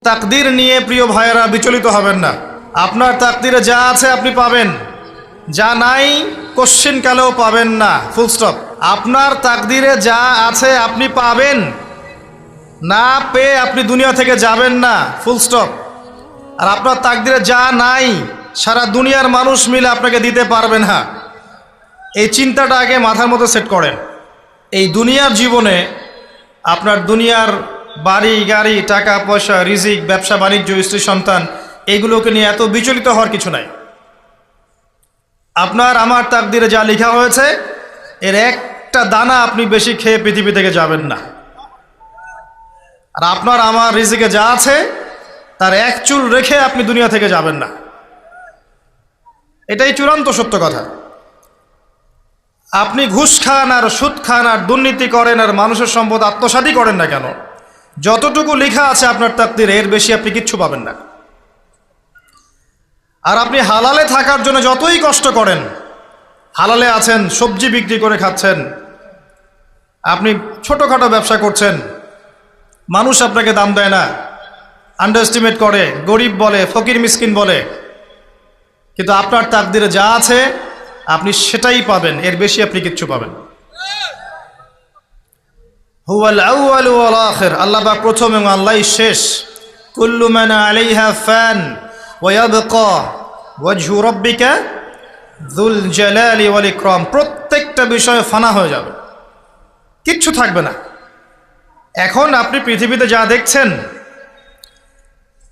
তাকদীর নিয়ে প্রিয় ভাইয়েরা বিচলিত হবেন না। আপনার তাকদীরে যা আছে আপনি পাবেন, যা নাই কোশ্চিন কালেও পাবেন না, ফুল স্টপ। আপনার তাকদীরে যা আছে আপনি পাবেন, না পেয়ে আপনি দুনিয়া থেকে যাবেন না, ফুল স্টপ। আর আপনার তাকদীরে যা নাই সারা দুনিয়ার মানুষ মিলে আপনাকে দিতে পারবে না। এই চিন্তাটা আগে মাথার মধ্যে সেট করেন। এই দুনিয়ার জীবনে আপনার দুনিয়ার বাড়ি গাড়ি, টাকা পয়সা, রিজিক, ব্যবসা বাণিজ্য, স্ত্রী সন্তান, এগুলোকে নিয়ে এত বিচলিত হওয়ার কিছু নাই। আপনার আমার তাকদীরে যা লেখা হয়েছে এর একটা দানা আপনি বেশি খেয়ে পৃথিবী থেকে যাবেন না। আর আপনার আমার রিজিকে যা আছে তার এক চুল রেখে আপনি দুনিয়া থেকে যাবেন না। এটাই চূড়ান্ত সত্য কথা। আপনি ঘুষ খান আর সুদ খান আর দুর্নীতি করেন আর মানুষের সম্পদ আত্মসাৎই করেন না কেন, যতটুকু লেখা আছে আপনার তাকদীরে এর বেশি আপনি কিচ্ছু পাবেন না। আর আপনি হালালে থাকার জন্য যতই কষ্ট করেন, হালালে আছেন, সবজি বিক্রি করে খাচ্ছেন, আপনি ছোটোখাটো ব্যবসা করছেন, মানুষ আপনাকে দাম দেয় না, আন্ডার এস্টিমেট করে, গরিব বলে, ফকির মিসকিন বলে, কিন্তু আপনার তাকদীরে যা আছে আপনি সেটাই পাবেন, এর বেশি আপনি কিচ্ছু পাবেন। হুয়াল আউয়ালু ওয়াল আখির, আল্লাহ পাক প্রথম এবং আল্লাহই শেষ। কুল্লু মান আলাইহা ফান ওয়া ইয়াবকা ওয়াজহু রাব্বিকা যুল জালালি ওয়াল ইকরাম। প্রত্যেকটা বিষয় ফানা হয়ে যাবে, কিচ্ছু থাকবে না। এখন আপনি পৃথিবীতে যা দেখছেন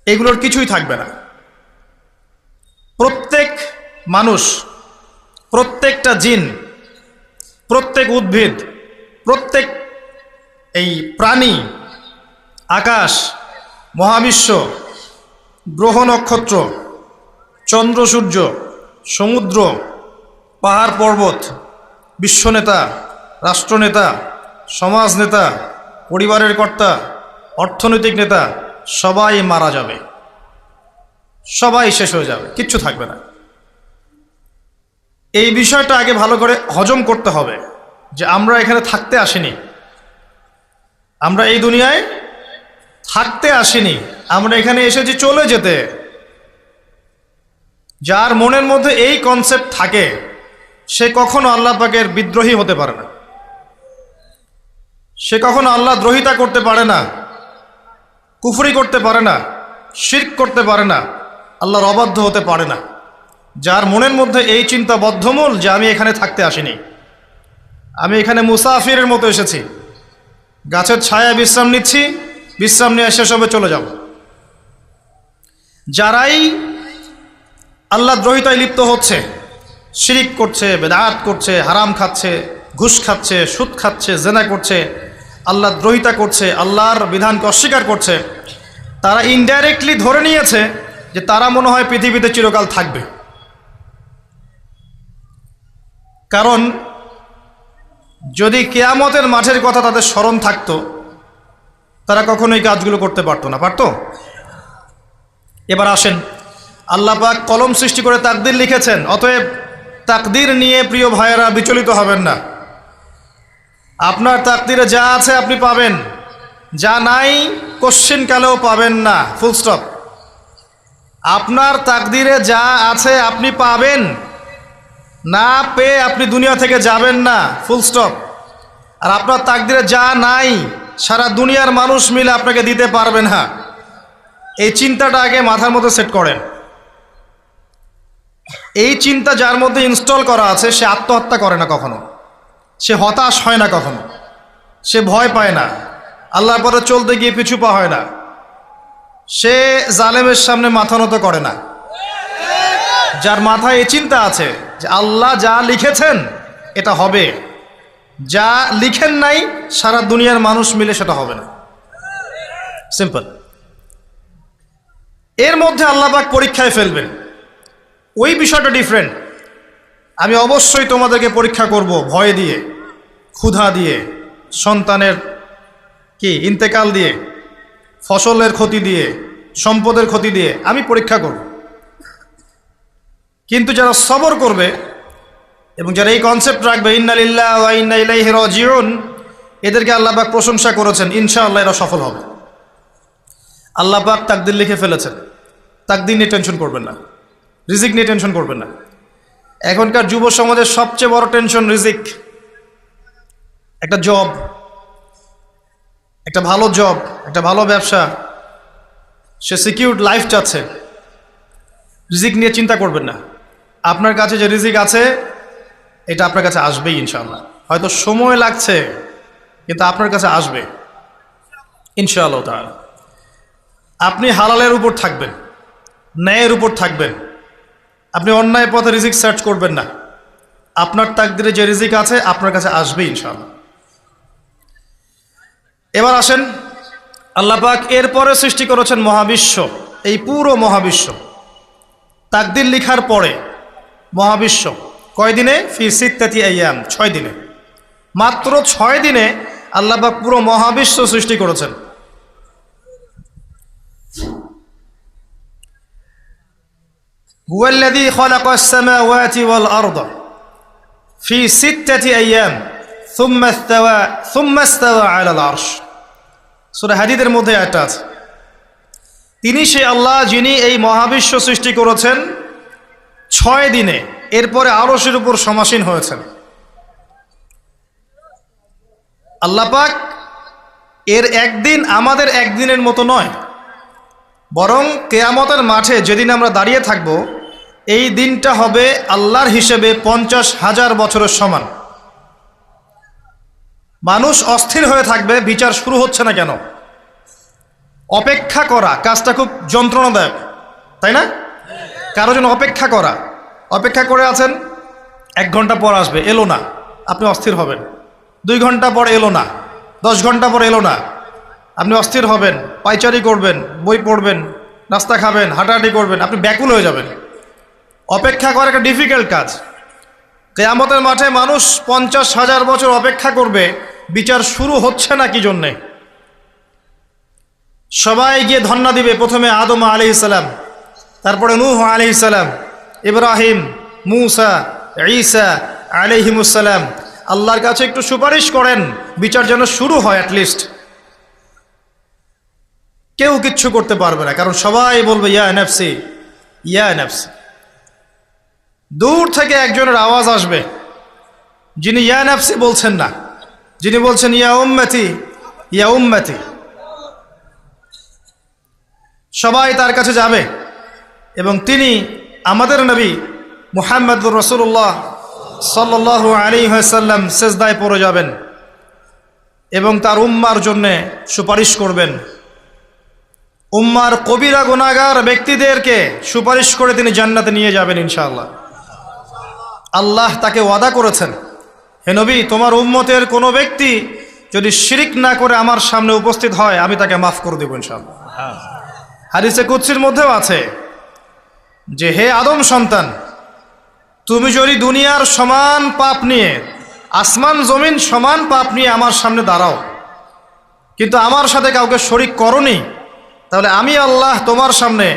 এগুলোর কিছুই থাকবে না। প্রত্যেক মানুষ, প্রত্যেকটা জিন, প্রত্যেক উদ্ভিদ, প্রত্যেক এই প্রাণী, আকাশ, মহাবিশ্ব, গ্রহ নক্ষত্র, চন্দ্র সূর্য, সমুদ্র, পাহাড় পর্বত, বিশ্বনেতা, রাষ্ট্রনেতা, সমাজ নেতা, পরিবারের কর্তা, অর্থনৈতিক নেতা, সবাই মারা যাবে, সবাই শেষ হয়ে যাবে, কিচ্ছু থাকবে না। এই বিষয়টা আগে ভালো করে হজম করতে হবে যে আমরা এখানে থাকতে আসিনি, আমরা এই দুনিয়ায় থাকতে আসিনি, আমরা এখানে এসেছি চলে যেতে। যার মনের মধ্যে এই কনসেপ্ট থাকে সে কখনো আল্লাহ পাকের বিদ্রোহী হতে পারে না, সে কখনো আল্লাহ দ্রোহিতা করতে পারে না, কুফরি করতে পারে না, শিরক করতে পারে না, আল্লাহর অবাধ্য হতে পারে না। যার মনের মধ্যে এই চিন্তা বদ্ধমূল যে আমি এখানে থাকতে আসিনি, আমি এখানে মুসাফিরের মতো এসেছি, গাছের ছায়ায় বিশ্রাম নিচ্ছি, বিশ্রাম নিয়ে শেষ হবে চলে যাব। যারাই আল্লাহ দ্রোহিতায় লিপ্ত হচ্ছে, শিরিক করছে, বেদাত করছে, হারাম খাচ্ছে, ঘুষ খাচ্ছে, সুদ খাচ্ছে, জেনা করছে, আল্লাহ দ্রোহিতা করছে, আল্লাহর বিধানকে অস্বীকার করছে, তারা ইনডাইরেক্টলি ধরে নিয়েছে যে তারা মনে হয় পৃথিবীতে চিরকাল থাকবে। কারণ যদি কিয়ামতের মাঠের কথা তাদের স্মরণ থাকতো তারা কখনোই কাজগুলো করতে পারতো না, পারতো? এবার আসেন, আল্লাহ পাক কলম সৃষ্টি করে তাকদীর লিখেছেন, অতএব তাকদীর নিয়ে প্রিয় ভাইয়েরা বিচলিত হবেন না। আপনার তাকদীরে যা আছে আপনি পাবেন, যা নাই কোশ্চিন কালেও পাবেন না, ফুল স্টপ। আপনার তাকদীরে যা আছে আপনি পাবেন, না পেয়ে আপনি দুনিয়া থেকে যাবেন না, ফুল স্টপ। আর আপনার তাকদীরে যা নাই সারা দুনিয়ার মানুষ মিলে আপনাকে দিতে পারবে না। এই চিন্তাটা আগে মাথার মধ্যে সেট করেন। এই চিন্তা যার মধ্যে ইনস্টল করা আছে সে আত্মহত্যা করে না কখনো, সে হতাশ হয় না কখনো, সে ভয় পায় না, আল্লাহর পথে চলতে গিয়ে পিছু পা হয় না, সে জালেমের সামনে মাথা নত করে না। যার মাথায় এই চিন্তা আছে যে আল্লাহ যা লিখেছেন এটা হবে, যা লিখেন নাই সারা দুনিয়ার মানুষ মিলে সেটা হবে না, সিম্পল। এর মধ্যে আল্লাহ পাক পরীক্ষায় ফেলবেন, ওই বিষয়টা ডিফারেন্ট। আমি অবশ্যই তোমাদেরকে পরীক্ষা করব ভয় দিয়ে, ক্ষুধা দিয়ে, সন্তানের ইন্তেকাল দিয়ে, ফসলের ক্ষতি দিয়ে, সম্পদের ক্ষতি দিয়ে আমি পরীক্ষা করব। কিন্তু যারা সবর করবে এবং যারা এই কনসেপ্ট রাখবে ইন্না লিল্লাহি ওয়া ইন্না ইলাইহি রাজিউন, এদেরকে আল্লাহ পাক প্রশংসা করেছেন, ইনশাআল্লাহ এরা সফল হবে। আল্লাহ পাক তাকদির লিখে ফেলেছেন, তাকদির নিয়ে টেনশন করবেন না, রিজিক নিয়ে টেনশন করবেন না। এখনকার যুব সমাজের সবচেয়ে বড় টেনশন রিজিক। একটা জব, একটা ভালো জব, একটা ভালো ব্যবসা, সে সিকিউরড লাইফ চাচ্ছে। রিজিক নিয়ে চিন্তা করবেন না। আপনার কাছে যে রিজিক আছে এটা আপনার কাছে আসবেই ইনশাআল্লাহ। হয়তো সময় লাগছে কিন্তু আপনার কাছে আসবে ইনশাআল্লাহ তাআলা। আপনি হালালের উপর থাকবেন, ন্যায়ের উপর থাকবেন। আপনি অন্যায় পথে রিজিক সার্চ করবেন না। আপনার তাকদিরে যে রিজিক আছে আপনার কাছে আসবে ইনশাআল্লাহ। এবার আসেন, আল্লাহ পাক এরপরে সৃষ্টি করেছেন মহাবিশ্ব। এই পুরো মহাবিশ্ব তাকদির লিখার পরে মহাবিশ্ব কয়দিনে? ফি সিত্তাতি আইয়াম, 6 দিনে। মাত্র 6 দিনে আল্লাহ পাক পুরো মহাবিশ্ব সৃষ্টি করেছেন। হুয়াল্লাযী খালাকাস সামাওয়াতি ওয়াল আরদা ফি সিত্তাতি আইয়াম সুম্মা ইস্তাওয়া আলাল আরশ। সূরা হাদীদের মধ্যে এটা আছে। তিনি সেই আল্লাহ যিনি এই মহাবিশ্ব সৃষ্টি করেছেন 6 দিনে, এরপরে আরশের উপর সমাসীন হয়েছেন। আল্লাহ পাক এর একদিন আমাদের একদিনের মতো নয়, বরং কিয়ামতের মাঠে যেদিন আমরা দাঁড়িয়ে থাকব এই দিনটা হবে আল্লাহর হিসেবে 50,000 বছরের সমান। মানুষ অস্থির হয়ে থাকবে, বিচার শুরু হচ্ছে না কেন। অপেক্ষা করা কাজটা খুব যন্ত্রণাদায়ক, তাই না? কারো জন্য অপেক্ষা করা, অপেক্ষা করে আছেন, 1 ঘন্টা পর আসবে, এলো না, আপনি অস্থির হবেন। 2 ঘন্টা পর এলো না, 10 ঘন্টা পর এলো না, আপনি অস্থির হবেন, পায়চারি করবেন, বই পড়বেন, নাস্তা খাবেন, হাঁটাহাঁটি করবেন, আপনি ব্যাকুল হয়ে যাবেন। অপেক্ষা করা একটা ডিফিকাল্ট কাজ। কিয়ামতের মাঠে মানুষ 50,000 বছর অপেক্ষা করবে, বিচার শুরু হচ্ছে না কি জন্যে। সবাই গিয়ে ধন্না দিবে, প্রথমে আদম আলাইহিস সালাম, তারপরে নূহ আলাইহিস সালাম, ইব্রাহিম, মূসা, ঈসা আলাইহিমুস সালাম। আল্লাহর কাছে একটু সুপারিশ করেন, বিচার যেন শুরু হয় অ্যাটলিস্ট। কেউ কিচ্ছু করতে পারবে না, কারণ সবাই বলবে ইয়া নাফসি, ইয়া নাফসি। দূর থেকে একজনের আওয়াজ আসবে, যিনি ইয়া নাফসি বলছেন না, যিনি বলছেন ইয়া উম্মতি, ইয়া উম্মতি। সবাই তার কাছে যাবে এবং তিনি আমাদের নবী মুহাম্মদুর রাসূলুল্লাহ সাল্লাল্লাহু আলাইহি ওয়াসাল্লাম সিজদায় পড়ে যাবেন এবং তার উম্মার জন্য সুপারিশ করবেন। উম্মার কবিরা গুনাহগার ব্যক্তিদেরকে সুপারিশ করে তিনি জান্নাতে নিয়ে যাবেন ইনশাআল্লাহ। আল্লাহ তাকে ওয়াদা করেছেন, হে নবী, তোমার উম্মতের কোনো ব্যক্তি যদি শিরিক না করে আমার সামনে উপস্থিত হয় আমি তাকে মাফ করে দেব ইনশাআল্লাহ। হাদিসে কুদসির মধ্যেও আছে যে হে আদম সন্তান, তুমি যদি দুনিয়ার সমান পাপ নিয়ে, আসমান জমিন সমান পাপ নিয়ে আমার সামনে দাঁড়াও, কিন্তু আমার সাথে কাউকে শরিক করনি, তাহলে আমি আল্লাহ তোমার সামনে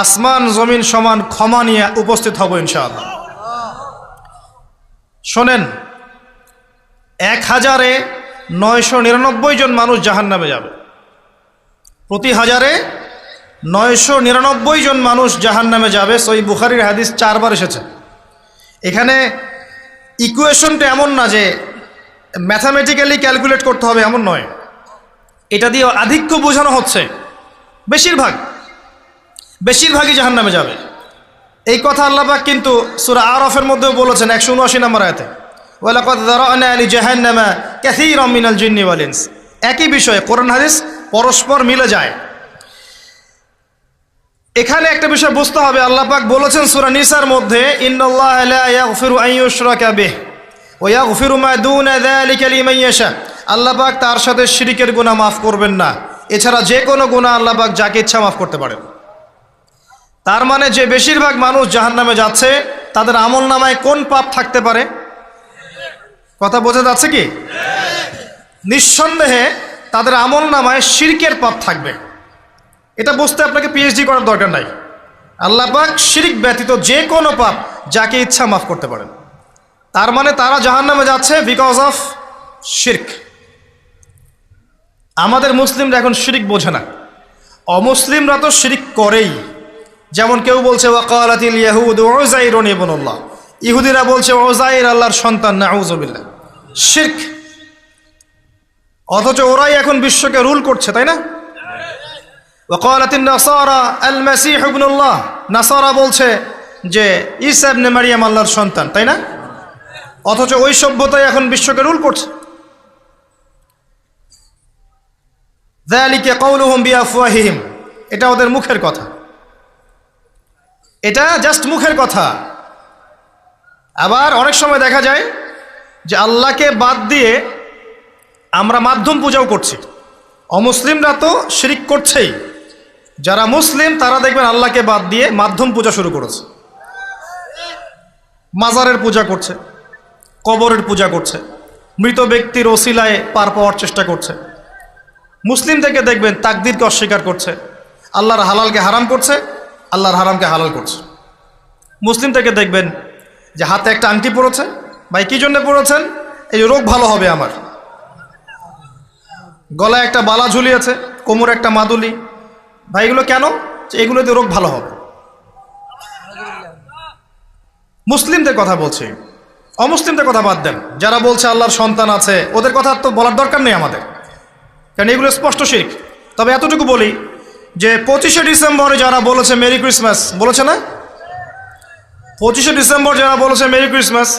আসমান জমিন সমান ক্ষমা নিয়ে উপস্থিত হব ইনশাআল্লাহ। শোনেন, 1,999 জন মানুষ জাহান্নামে যাবে। প্রতি 1,999 জন মানুষ জাহান্নামে যাবে। সহিহ বুখারীর হাদিস 4 বার এসেছে। এখানে ইকুয়েশনটা এমন না যে ম্যাথামেটিক্যালি ক্যালকুলেট করতে হবে, এমন নয়। এটা দিয়ে আধিক্য বোঝানো হচ্ছে, বেশিরভাগই জাহান্নামে যাবে। এই কথা আল্লাহ পাক কিন্তু সূরা আরাফের মধ্যেও বলেছেন 179 নম্বর আয়াতে, ওয়ালাকাদ যারানা লিজাহান্নামা কাসীরাম মিনাল জিন্নি ওয়াল ইনস। একই বিষয়ে কোরআন হাদিস পরস্পর মিলে যায়। এখানে একটা বিষয় বুঝতে হবে, আল্লাহ পাক বলেছেন সূরা নিসার মধ্যে, ইন্নাল্লাহা লা ইয়াগফিরু আন ইউশরাকা বিহি ওয়া ইয়াগফিরু মা দুনা যালিকা লিমান ইয়াশা। আল্লাহ পাক তার সাথে শিরকের গুনাহ মাফ করবেন না, এছাড়া যে কোনো গুনাহ আল্লাহ পাক যাকে ইচ্ছা মাফ করতে পারেন। তার মানে যে বেশিরভাগ মানুষ জাহান্নামে যাচ্ছে তাদের আমল নামায় কোন পাপ থাকতে পারে? কথা বোঝা যাচ্ছে কি? নিঃসন্দেহে তাদের আমল নামায় শিরকের পাপ থাকবে। এটা বুঝতে আপনাকে পিএইচডি করার দরকার নাই। আল্লাহ পাক শিরক ব্যতীত যে কোনো পাপ যাকে ইচ্ছা মাফ করতে পারেন। তার মানে তারা জাহান্নামে যাচ্ছে বিকজ অফ শিরক। আমাদের মুসলিমরা এখন শিরক বোঝে না, অমুসলিমরা তো শিরক করেই। যেমন কেউ বলছে ওয়াকালাতিল ইয়াহুদু উযাইরুন ইবনুল্লাহ, ইহুদিরা বলছে উযাইর আল্লাহর সন্তান, নাউযুবিল্লাহ, শিরক। অথচ ওরাই এখন বিশ্বকে রুল করছে, তাই না? ওয়াকালাতিন নাসারা আল মাসীহ ইবনুল্লাহ, নাসারা বলছে যে ঈসা ইবনে মারইয়াম আল্লাহর সন্তান, তাই না? অথচ ওই সভ্যতাই এখন বিশ্বকে রুল করছে। যালিকা কাউলুহুম বিআফওয়াহিহিম, এটা ওদের মুখের কথা, এটা জাস্ট মুখের কথা। আবার অনেক সময় দেখা যায় যে আল্লাহকে বাদ দিয়ে আমরা মাধ্যম পূজাও করছি। অমুসলিমরা তো শিরক করছেই, যারা মুসলিম তারা দেখবেন আল্লাহকে বাদ দিয়ে মাধ্যম পূজা শুরু করেছে। মাজারের পূজা করছে, কবরের পূজা করছে, মৃত ব্যক্তির ওসিলায় পার পাওয়ার চেষ্টা করছে। মুসলিম থেকে দেখবেন তাকদীরকে অস্বীকার করছে, আল্লাহর হালালকে হারাম করছে, আল্লাহর হারামকে হালাল করছে। মুসলিম থেকে দেখবেন যে হাতে একটা আংটি পড়েছে, ভাই কী জন্য পড়েছেন? এই রোগ ভালো হবে আমার। গলায় একটা বালা ঝুলিয়েছে, কোমরে একটা মাদুলি, ভাই এগুলো কেন? এগুলোতে রোগ ভালো হবে। মুসলিমদের কথা বলছি, অমুসলিমদের কথা বাদ দেন। যারা বলছে আল্লাহর সন্তান আছে, ওদের কথা তো বলার দরকার নেই আমাদের, কারণ এগুলো স্পষ্ট শিরক। তবে এতটুকু বলি যে 25শে ডিসেম্বরে যারা বলেছে মেরি ক্রিসমাস, বলেছে না? 25শে ডিসেম্বর যারা বলেছে মেরি ক্রিসমাস,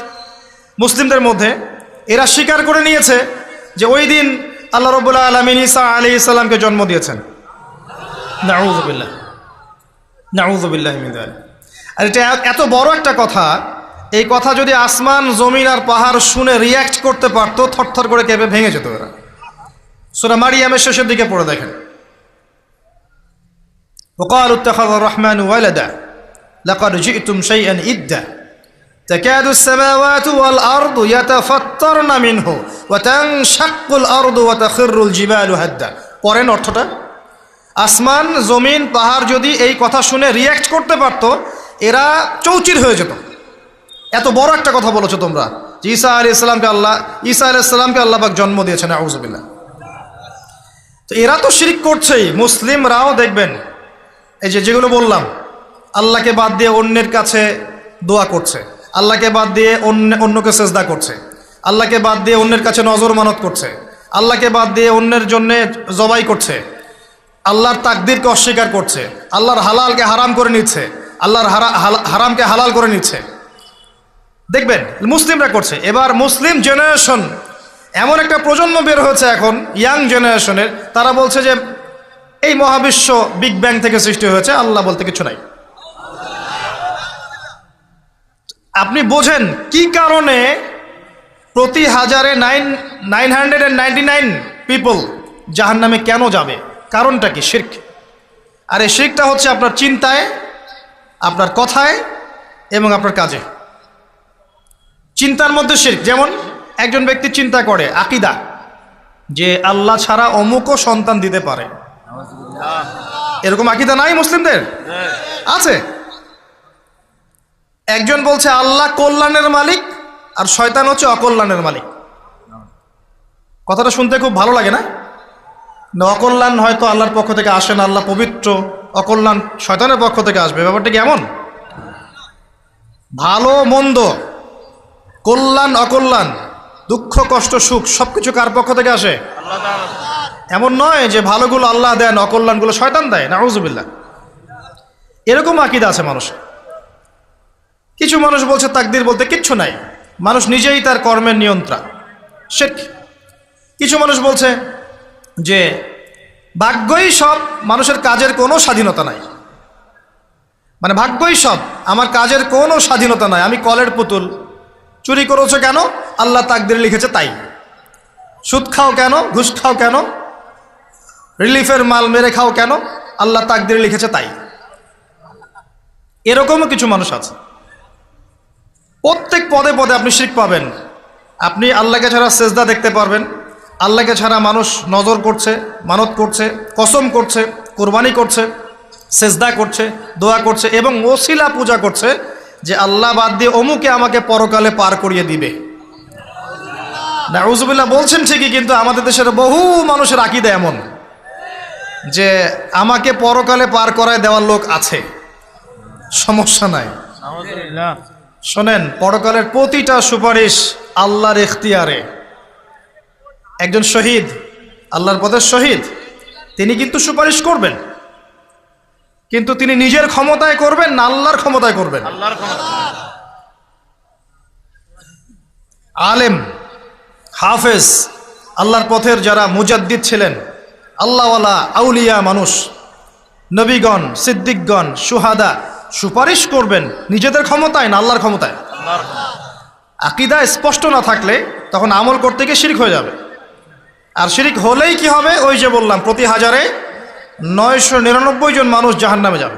মুসলিমদের মধ্যে এরা স্বীকার করে নিয়েছে যে ওই দিন আল্লাহ রাব্বুল আলামিন ঈসা আলাইহিস সালামকে জন্ম দিয়েছেন। নাউযুবিল্লাহ, নাউযুবিল্লাহি মিন যালিক। আর এটা এত বড় একটা কথা, এই কথা যদি আসমান জমিন আর পাহাড় শুনে রিয়্যাক্ট করতে পারতো, থরথর করে কেঁপে ভেঙে যেত এরা। সূরা মারিয়ামের শেষের দিকে পড়ে দেখেন, ওয়াকালু ইত্তাখাযা আর-রাহমানু ওয়ালাদা লাকাদ জি'তুম শাইআন ইদ্দা তাকাদু আস-সামাওয়াতু ওয়াল আরদু ইয়াতাফাত্তারনা মিনহু ওয়া তানশাক্কুল আরদু ওয়া তাখিররুল জিবালু হাদ্দা। পড়েন অর্থটা। আসমান জমিন পাহাড় যদি এই কথা শুনে রিয়্যাক্ট করতে পারতো, এরা চৌচির হয়ে যেত। এত বড় একটা কথা বলেছো তোমরা যে ঈসা আলাইহিস সালামকে আল্লাহ পাক জন্ম দিয়েছেন, নাউযুবিল্লাহ। তো এরা তো শিরক করছেই। মুসলিমরাও দেখবেন এই যেগুলো বললাম, আল্লাহকে বাদ দিয়ে অন্যের কাছে দোয়া করছে, আল্লাহকে বাদ দিয়ে অন্যকে সেজদা করছে, আল্লাহকে বাদ দিয়ে অন্যের কাছে নজর মানত করছে, আল্লাহকে বাদ দিয়ে অন্যের জন্যে জবাই করছে, আল্লাহর তাকদীরকে অস্বীকার করছে, আল্লাহর হালালকে হারাম করে নিচ্ছে, আল্লাহর হারামকে হালাল করে নিচ্ছে। দেখবেন মুসলিমরা করছে। এবার মুসলিম জেনারেশন, এমন একটা প্রজন্ম বের হয়েছে এখন, ইয়াং জেনারেশনের, তারা বলছে যে এই মহাবিশ্ব বিগ ব্যাং থেকে সৃষ্টি হয়েছে, আল্লাহ বলতে কিছু নাই। আপনি বোঝেন কি কারণে প্রতি হাজারে 999 পিপল জাহান্নামে কেন যাবে? কারণটা কি? শিরক। আর এই শিরকটা হচ্ছে আপনার চিন্তায়, আপনার কথায় এবং আপনার কাজে। চিন্তার মধ্যে শিরক। যেমন একজন ব্যক্তি চিন্তা করে আকীদা যে আল্লাহ ছাড়া অমুকও সন্তান দিতে পারে, এরকম আকীদা নাই মুসলিমদের? আছে। একজন বলছে আল্লাহ কল্যাণের মালিক আর শয়তান হচ্ছে অকল্যাণের মালিক। কথাটা শুনতে খুব ভালো লাগে না? অকল্যাণ হয়তো আল্লাহর পক্ষ থেকে আসে না, আল্লাহ পবিত্র, অকল্যাণ শয়তানের পক্ষ থেকে আসবে। ব্যাপারটা কি এমন? ভালো মন্দ, কল্যাণ অকল্যাণ, দুঃখ কষ্ট সুখ সবকিছু কার পক্ষ থেকে আসে? এমন নয় যে ভালোগুলো আল্লাহ দেন, অকল্যাণগুলো শয়তান দেয়, নাউযুবিল্লাহ। এরকম আকীদা আছে মানুষ। কিছু মানুষ বলছে তাকদীর বলতে কিচ্ছু নাই, মানুষ নিজেই তার কর্মের নিয়ন্ত্রণ, শিরক। কিছু মানুষ বলছে যে ভাগ্যই সব, মানুষের কাজের কোনো স্বাধীনতা নাই, মানে ভাগ্যই সব, আমার কাজের কোনো স্বাধীনতা নাই, আমি কলের পুতুল। চুরি করেছো কেন? আল্লাহ তাকদীর লিখেছে তাই। সুদ খাও কেন? ঘুষ খাও কেন? রিলিফের মাল মেরে খাও কেন? আল্লাহ তাকদীর লিখেছে তাই। এরকমও কিছু মানুষ আছে। প্রত্যেক পদে পদে আপনি শিরক পাবেন। আপনি আল্লাহকে ছাড়া সেজদা দেখতে পারবেন, আল্লাহকে ছাড়া মানুষ নজর করছে, মানত করছে, কসম করছে, কোরবানি করছে, সেজদা করছে, দোয়া করছে এবং ওসিলা পূজা করছে যে আল্লাহ বাদ দিয়ে অমুকে আমাকে পরকালে পার করিয়ে দিবে। নাউযুবিল্লাহ বলছেন ঠিকই, কিন্তু আমাদের দেশের বহু মানুষের আকীদা এমন। যে আমাকে পরকালে পার করায় দেওয়ার লোক আছে, সমস্যা নাই। শোনেন, পরকালের প্রতিটা সুপারিশ আল্লাহর ইখতিয়ারে। একজন শহীদ, আল্লাহর পথের শহীদ, তিনি কিন্তু সুপারিশ করবেন, কিন্তু তিনি নিজের ক্ষমতায় করবেন না আল্লাহর ক্ষমতায় করবেন? আলেম, হাফেজ, আল্লাহর পথের যারা মুজাদ্দিদ ছিলেন, আল্লাহওয়ালা আউলিয়া মানুষ, নবীগণ, সিদ্দিকগণ, সুহাদা, সুপারিশ করবেন নিজেদের ক্ষমতায় না আল্লাহর ক্ষমতায়? আকীদা স্পষ্ট না থাকলে তখন আমল করতে গিয়ে শিরক হয়ে যাবে। আর শিরক হলেই কি হবে? ওই যে বললাম, প্রতি 1000-এ 999 জন মানুষ জাহান্নামে যাবে।